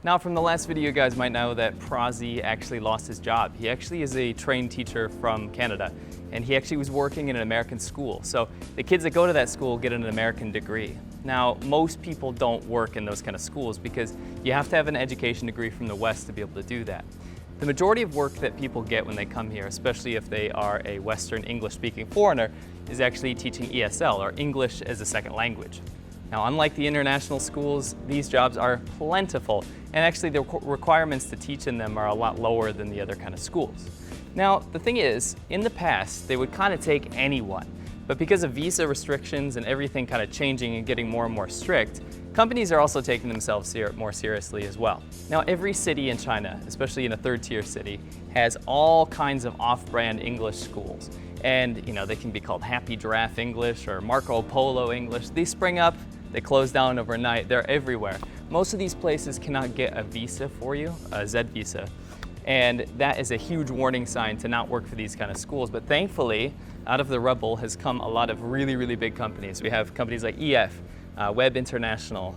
Now, from the last video, you guys might know that Prozzie actually lost his job. He actually is a trained teacher from Canada, and he actually was working in an American school. So the kids that go to that school get an American degree. Now, most people don't work in those kind of schools because you have to have an education degree from the West to be able to do that. The majority of work that people get when they come here, especially if they are a Western English-speaking foreigner, is actually teaching ESL, or English as a second language. Now, unlike the international schools, these jobs are plentiful, and actually the requirements to teach in them are a lot lower than the other kind of schools. Now, the thing is, in the past, they would kind of take anyone, but because of visa restrictions and everything kind of changing and getting more and more strict, companies are also taking themselves more seriously as well. Now, every city in China, especially in a third-tier city, has all kinds of off-brand English schools. And, they can be called Happy Giraffe English or Marco Polo English. These spring up, they close down overnight, they're everywhere. Most of these places cannot get a visa for you, a Z visa. And that is a huge warning sign to not work for these kind of schools. But thankfully, out of the rubble has come a lot of really, really big companies. We have companies like EF, Web International,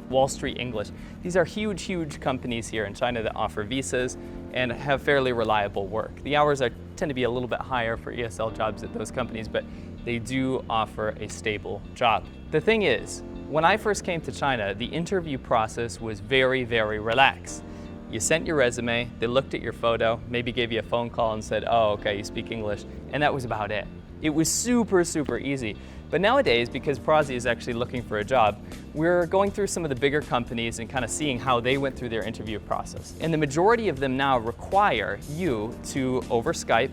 Wall Street English. These are huge, huge companies here in China that offer visas and have fairly reliable work. The hours tend to be a little bit higher for ESL jobs at those companies, but they do offer a stable job. The thing is, when I first came to China, the interview process was very, very relaxed. You sent your resume, they looked at your photo, maybe gave you a phone call and said, oh, okay, you speak English, and that was about it. It was super, super easy. But nowadays, because Prozzie is actually looking for a job, we're going through some of the bigger companies and kind of seeing how they went through their interview process. And the majority of them now require you to, over Skype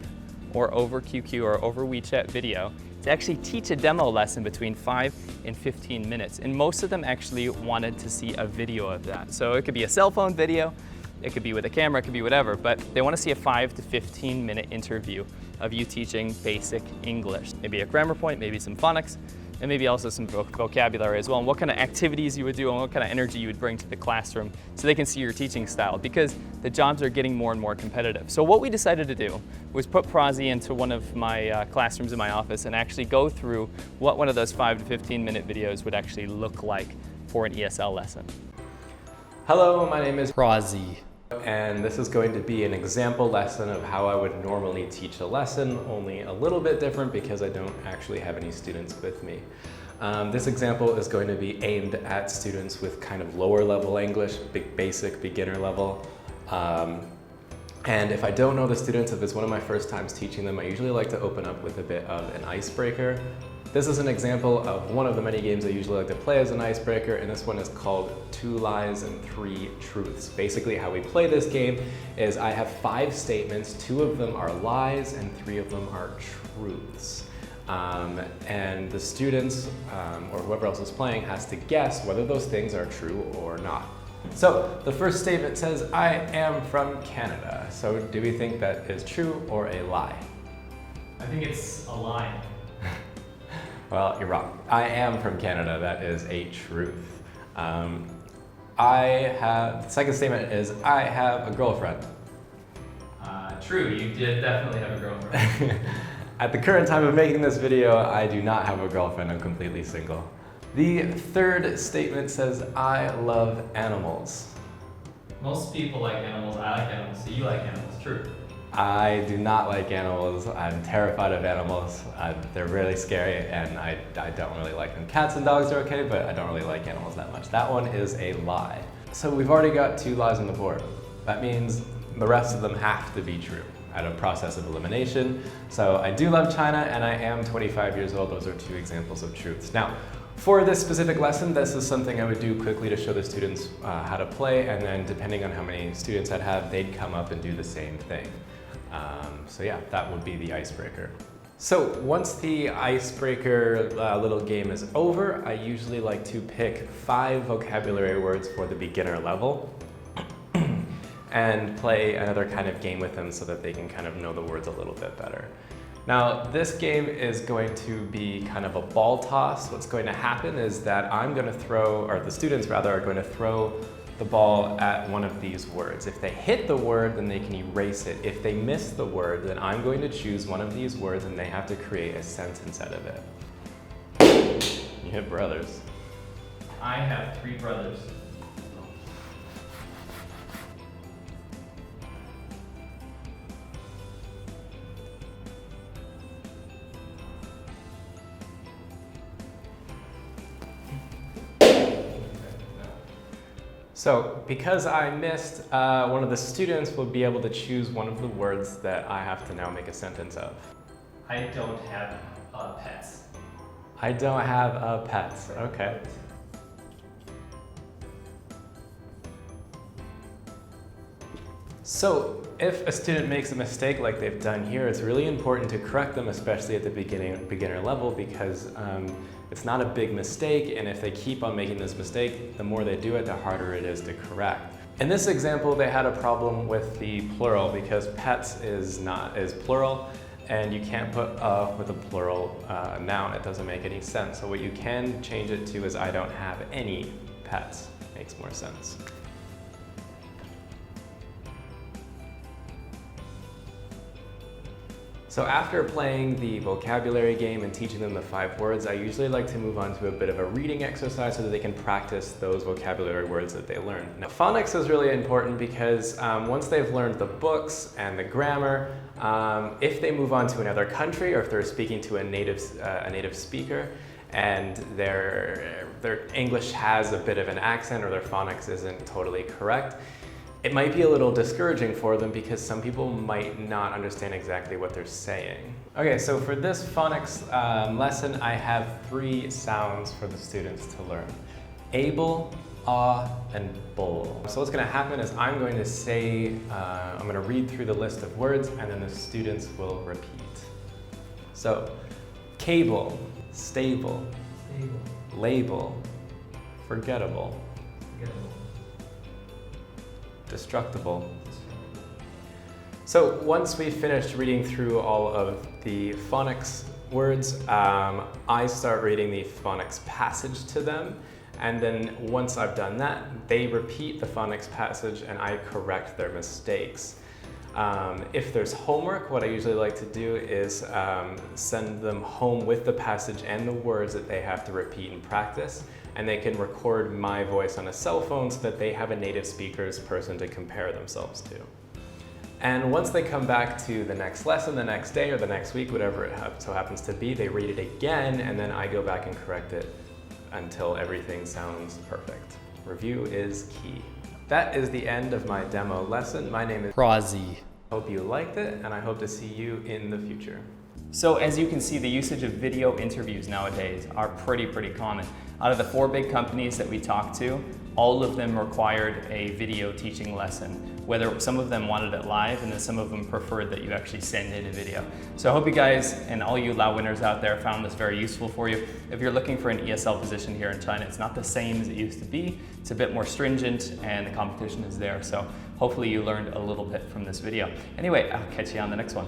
or over QQ or over WeChat video, to actually teach a demo lesson between 5 and 15 minutes. And most of them actually wanted to see a video of that. So it could be a cell phone video, it could be with a camera, it could be whatever, but they want to see a 5 to 15 minute interview of you teaching basic English. Maybe a grammar point, maybe some phonics, and maybe also some vocabulary as well, and what kind of activities you would do and what kind of energy you would bring to the classroom so they can see your teaching style, because the jobs are getting more and more competitive. So what we decided to do was put Prozzie into one of my classrooms in my office and actually go through what one of those 5 to 15 minute videos would actually look like for an ESL lesson. Hello, my name is Prozzie. And this is going to be an example lesson of how I would normally teach a lesson, only a little bit different because I don't actually have any students with me. This example is going to be aimed at students with kind of lower level English, basic beginner level. And if I don't know the students, if it's one of my first times teaching them, I usually like to open up with a bit of an icebreaker. This is an example of one of the many games I usually like to play as an icebreaker, and this one is called 2 Lies and 3 Truths. Basically how we play this game is I have 5 statements, 2 of them are lies and 3 of them are truths. And the students, or whoever else is playing, has to guess whether those things are true or not. So the first statement says, I am from Canada. So do we think that is true or a lie? I think it's a lie. Well, you're wrong. I am from Canada. That is a truth. The second statement is, I have a girlfriend. True, you did definitely have a girlfriend. At the current time of making this video, I do not have a girlfriend. I'm completely single. The third statement says, I love animals. Most people like animals, I like animals, so you like animals, true. I do not like animals. I'm terrified of animals. They're really scary and I don't really like them. Cats and dogs are okay, but I don't really like animals that much. That one is a lie. So we've already got 2 lies on the board. That means the rest of them have to be true out of process of elimination. So I do love China and I am 25 years old. Those are 2 examples of truths. Now, for this specific lesson, this is something I would do quickly to show the students how to play, and then depending on how many students I'd have, they'd come up and do the same thing. So yeah, that would be the icebreaker. So once the icebreaker little game is over, I usually like to pick 5 vocabulary words for the beginner level and play another kind of game with them so that they can kind of know the words a little bit better. Now, this game is going to be kind of a ball toss. What's going to happen is that I'm going to throw, or the students rather, are going to throw the ball at one of these words. If they hit the word, then they can erase it. If they miss the word, then I'm going to choose one of these words and they have to create a sentence out of it. You have brothers. I have 3 brothers. So because I missed, one of the students will be able to choose one of the words that I have to now make a sentence of. I don't have pets. I don't have pets. Okay. So if a student makes a mistake like they've done here, it's really important to correct them, especially at the beginner level, because it's not a big mistake, and if they keep on making this mistake, the more they do it, the harder it is to correct. In this example, they had a problem with the plural because pets is plural, and you can't put with a plural noun. It doesn't make any sense. So what you can change it to is I don't have any pets. Makes more sense. So after playing the vocabulary game and teaching them the 5 words, I usually like to move on to a bit of a reading exercise so that they can practice those vocabulary words that they learned. Now, phonics is really important because once they've learned the books and the grammar, if they move on to another country or if they're speaking to a native speaker and their English has a bit of an accent or their phonics isn't totally correct, it might be a little discouraging for them because some people might not understand exactly what they're saying. Okay, so for this phonics lesson, I have 3 sounds for the students to learn. Able, and bowl. So what's going to happen is I'm going to say, I'm going to read through the list of words and then the students will repeat. So, cable, stable, label, forgettable. Destructible. So once we finished reading through all of the phonics words, I start reading the phonics passage to them, and then once I've done that, they repeat the phonics passage and I correct their mistakes. If there's homework, what I usually like to do is send them home with the passage and the words that they have to repeat and practice, and they can record my voice on a cell phone so that they have a native speakers person to compare themselves to. And once they come back to the next lesson, the next day or the next week, whatever it so happens to be, they read it again, and then I go back and correct it until everything sounds perfect. Review is key. That is the end of my demo lesson. My name is Prozzie. Hope you liked it, and I hope to see you in the future. So as you can see, the usage of video interviews nowadays are pretty common. Out of the 4 big companies that we talked to, all of them required a video teaching lesson. Whether some of them wanted it live and then some of them preferred that you actually send in a video. So I hope you guys and all you Laowinners out there found this very useful for you. If you're looking for an ESL position here in China, it's not the same as it used to be. It's a bit more stringent and the competition is there. So hopefully you learned a little bit from this video. Anyway, I'll catch you on the next one.